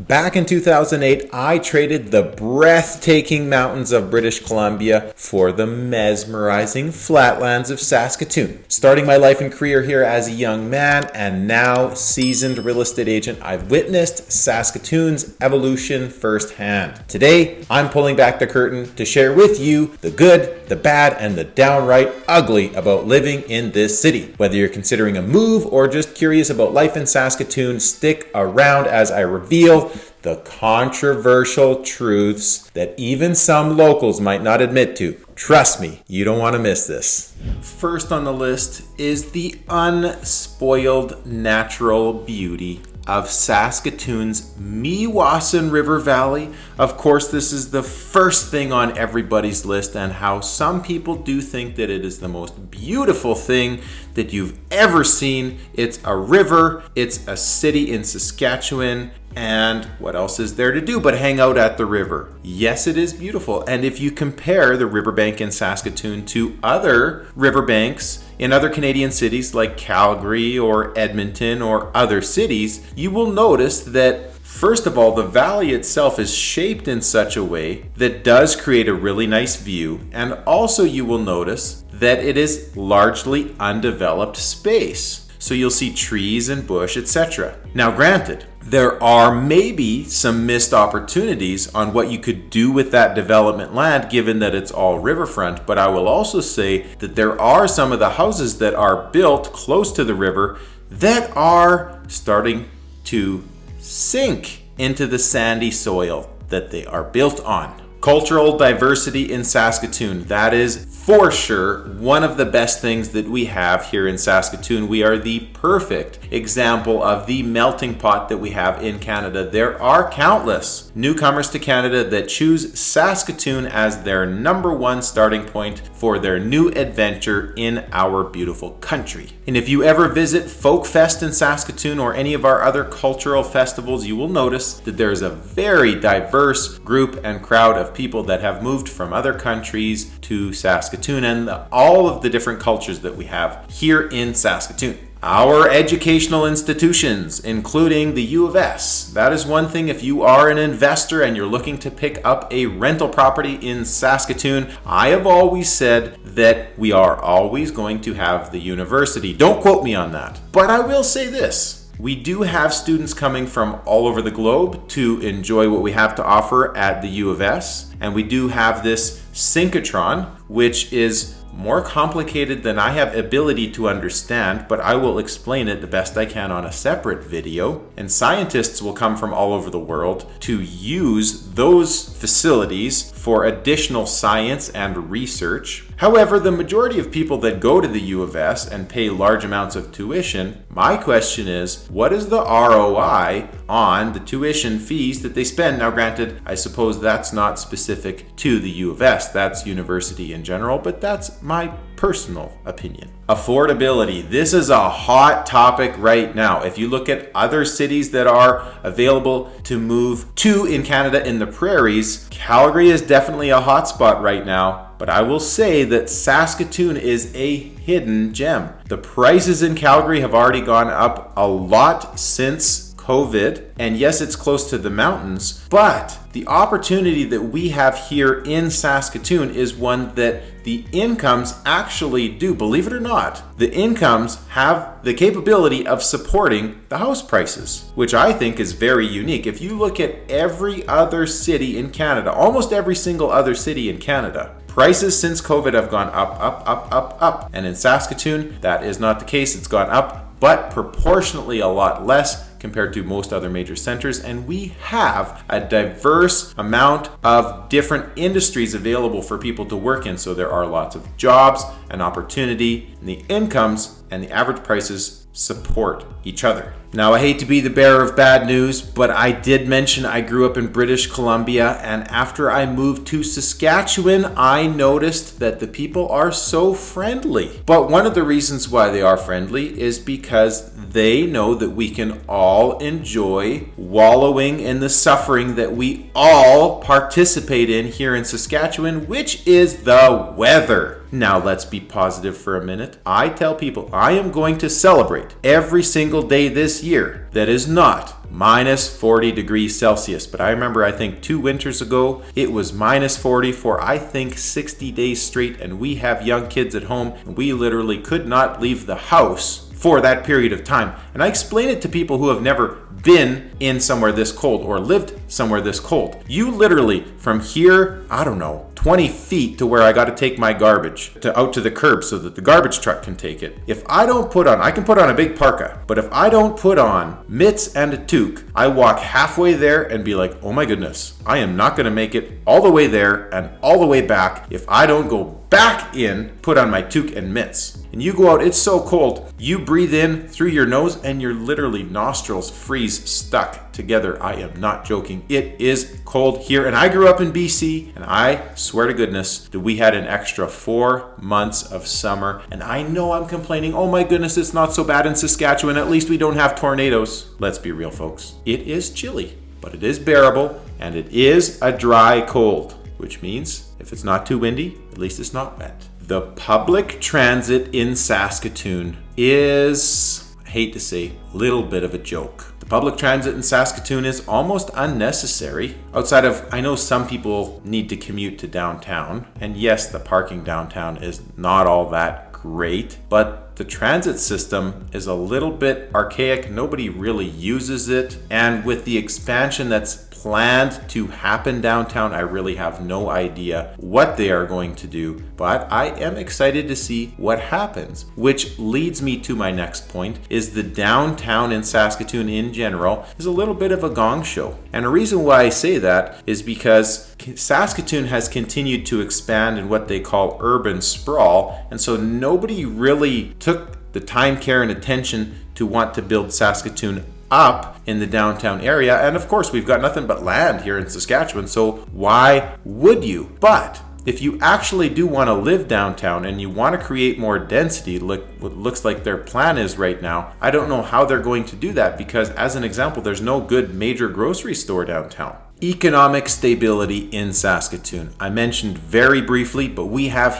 Back in 2008, I traded the breathtaking mountains of British Columbia for the mesmerizing flatlands of Saskatoon. Starting my life and career here as a young man and now seasoned real estate agent, I've witnessed Saskatoon's evolution firsthand. Today, I'm pulling back the curtain to share with you the good, the bad, and the downright ugly about living in this city. Whether you're considering a move or just curious about life in Saskatoon, stick around as I reveal the controversial truths that even some locals might not admit to. Trust me, you don't want to miss this. First on the list is the unspoiled natural beauty of Saskatoon's Meewasin River Valley. Of course, this is the first thing on everybody's list, and how some people do think that it is the most beautiful thing that you've ever seen. It's a river, it's a city in Saskatchewan, and what else is there to do but hang out at the river? Yes, it is beautiful. And if you compare the riverbank in Saskatoon to other riverbanks in other Canadian cities like Calgary or Edmonton or other cities, you will notice that, first of all, the valley itself is shaped in such a way that does create a really nice view. And also you will notice that it is largely undeveloped space. So you'll see trees and bush, etc. Now granted, there are maybe some missed opportunities on what you could do with that development land given that it's all riverfront, but I will also say that there are some of the houses that are built close to the river that are starting to sink into the sandy soil that they are built on. Cultural diversity in Saskatoon, that is for sure one of the best things that we have here in Saskatoon. We are the perfect example of the melting pot that we have in Canada. There are countless newcomers to Canada that choose Saskatoon as their number one starting point for their new adventure in our beautiful country. And if you ever visit Folk Fest in Saskatoon or any of our other cultural festivals, you will notice that there is a very diverse group and crowd of people that have moved from other countries to Saskatoon and all of the different cultures that we have here in Saskatoon. Our educational institutions, including the U of S. That is one thing. If you are an investor and you're looking to pick up a rental property in Saskatoon, I have always said that we are always going to have the university. Don't quote me on that. But I will say this. We do have students coming from all over the globe to enjoy what we have to offer at the U of S. And we do have this synchrotron, which is more complicated than I have ability to understand, but I will explain it the best I can on a separate video. And scientists will come from all over the world to use those facilities for additional science and research. However, the majority of people that go to the U of S and pay large amounts of tuition, my question is, what is the ROI on the tuition fees that they spend? Now granted, I suppose that's not specific to the U of S, that's university in general, but that's my personal opinion. Affordability. This is a hot topic right now. If you look at other cities that are available to move to in Canada in the prairies, Calgary is definitely a hot spot right now. But I will say that Saskatoon is a hidden gem. The prices in Calgary have already gone up a lot since COVID, and yes, it's close to the mountains, but the opportunity that we have here in Saskatoon is one that the incomes actually do, believe it or not. The incomes have the capability of supporting the house prices, which I think is very unique. If you look at every other city in Canada, almost every single other city in Canada, prices since COVID have gone up. And in Saskatoon, that is not the case. It's gone up, but proportionately a lot less compared to most other major centers. And we have a diverse amount of different industries available for people to work in. So there are lots of jobs and opportunity, and the incomes and the average prices support each other. Now, I hate to be the bearer of bad news, but I did mention I grew up in British Columbia, and after I moved to Saskatchewan, I noticed that the people are so friendly. But one of the reasons why they are friendly is because they know that we can all enjoy wallowing in the suffering that we all participate in here in Saskatchewan, which is the weather. Now let's be positive for a minute. I tell people I am going to celebrate every single day this year that is not minus 40 degrees Celsius. But I remember, I think 2 winters ago, it was minus 40 for I think 60 days straight, and we have young kids at home, and we literally could not leave the house for that period of time. And I explain it to people who have never been in somewhere this cold or lived somewhere this cold. You literally, from here, I don't know, 20 feet to where I got to take my garbage out to the curb so that the garbage truck can take it. If I don't put on, I can put on a big parka, but if I don't put on mitts and a toque, I walk halfway there and be like, oh my goodness, I am not going to make it all the way there and all the way back if I don't go back in, put on my toque and mitts. And you go out, it's so cold, you breathe in through your nose and your literally nostrils freeze stuck together. I am not joking. It is cold here, and I grew up in BC, and I swear to goodness that we had an extra 4 months of summer. And I know I'm complaining, oh my goodness, it's not so bad in Saskatchewan, at least we don't have tornadoes. Let's be real, folks. It is chilly, but it is bearable, and it is a dry cold, which means if it's not too windy, at least it's not wet. The public transit in Saskatoon is, I hate to say, a little bit of a joke. The public transit in Saskatoon is almost unnecessary. Outside of, I know some people need to commute to downtown, and yes, the parking downtown is not all that great, but the transit system is a little bit archaic. Nobody really uses it, and with the expansion that's planned to happen downtown, I really have no idea what they are going to do, but I am excited to see what happens, which leads me to my next point, is the downtown in Saskatoon in general is a little bit of a gong show. And the reason why I say that is because Saskatoon has continued to expand in what they call urban sprawl, and so nobody really took the time, care, and attention to want to build Saskatoon up in the downtown area. And of course, we've got nothing but land here in Saskatchewan, so why would you? But if you actually do want to live downtown and you want to create more density, what looks like their plan is right now, I don't know how they're going to do that, because as an example, there's no good major grocery store downtown. Economic stability in Saskatoon. I mentioned very briefly, but we have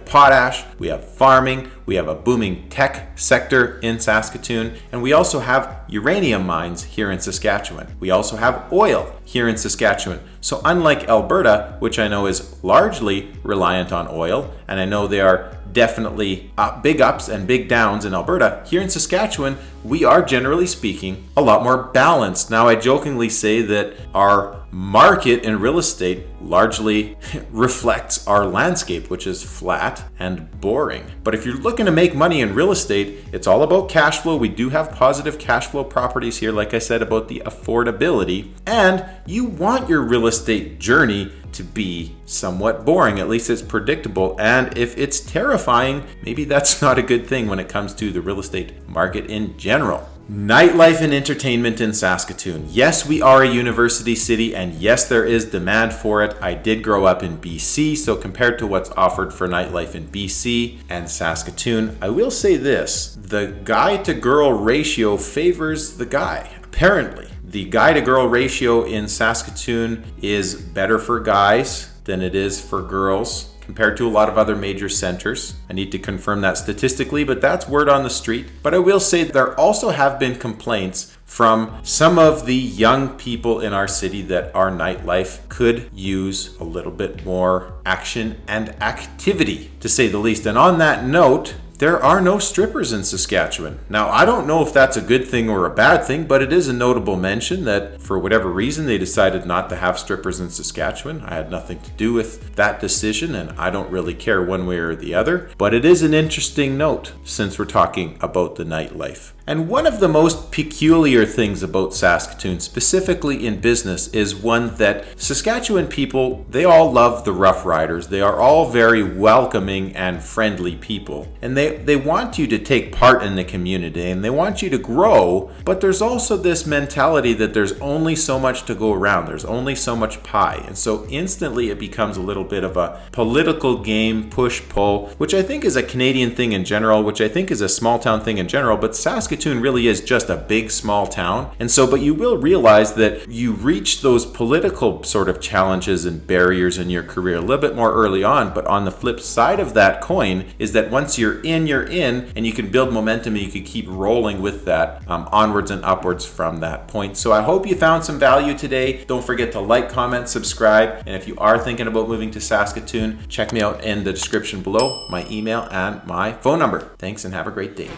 potash, we have farming, we have a booming tech sector in Saskatoon, and we also have uranium mines here in Saskatchewan. We also have oil here in Saskatchewan. So unlike Alberta, which I know is largely reliant on oil, and I know they are definitely big ups and big downs in Alberta, here in Saskatchewan, we are generally speaking a lot more balanced. Now, I jokingly say that our market in real estate largely reflects our landscape, which is flat and boring. But if you're looking to make money in real estate, it's all about cash flow. We do have positive cash flow properties here, like I said, about the affordability. And you want your real estate journey to be somewhat boring. At least it's predictable. And if it's terrifying, maybe that's not a good thing when it comes to the real estate market in general. Nightlife and entertainment in Saskatoon. Yes, we are a university city, and yes, there is demand for it. I did grow up in BC, so compared to what's offered for nightlife in BC and Saskatoon, I will say this: the guy to girl ratio favors the guy, apparently. The guy to girl ratio in Saskatoon is better for guys than it is for girls, compared to a lot of other major centers. I need to confirm that statistically, but that's word on the street. But I will say there also have been complaints from some of the young people in our city that our nightlife could use a little bit more action and activity, to say the least. And on that note, there are no strippers in Saskatchewan. Now, I don't know if that's a good thing or a bad thing, but it is a notable mention that for whatever reason they decided not to have strippers in Saskatchewan. I had nothing to do with that decision, and I don't really care one way or the other. But it is an interesting note since we're talking about the nightlife. And one of the most peculiar things about Saskatoon, specifically in business, is one that Saskatchewan people, they all love the Rough Riders. They are all very welcoming and friendly people. And they want you to take part in the community and they want you to grow, but there's also this mentality that there's only so much to go around. There's only so much pie. And so instantly it becomes a little bit of a political game, push-pull, which I think is a Canadian thing in general, which I think is a small town thing in general, but Saskatoon Saskatoon really is just a big, small town. And so, but you will realize that you reach those political sort of challenges and barriers in your career a little bit more early on. But on the flip side of that coin is that once you're in, and you can build momentum and you can keep rolling with that onwards and upwards from that point. So I hope you found some value today. Don't forget to like, comment, subscribe. And if you are thinking about moving to Saskatoon, check me out in the description below, my email and my phone number. Thanks and have a great day.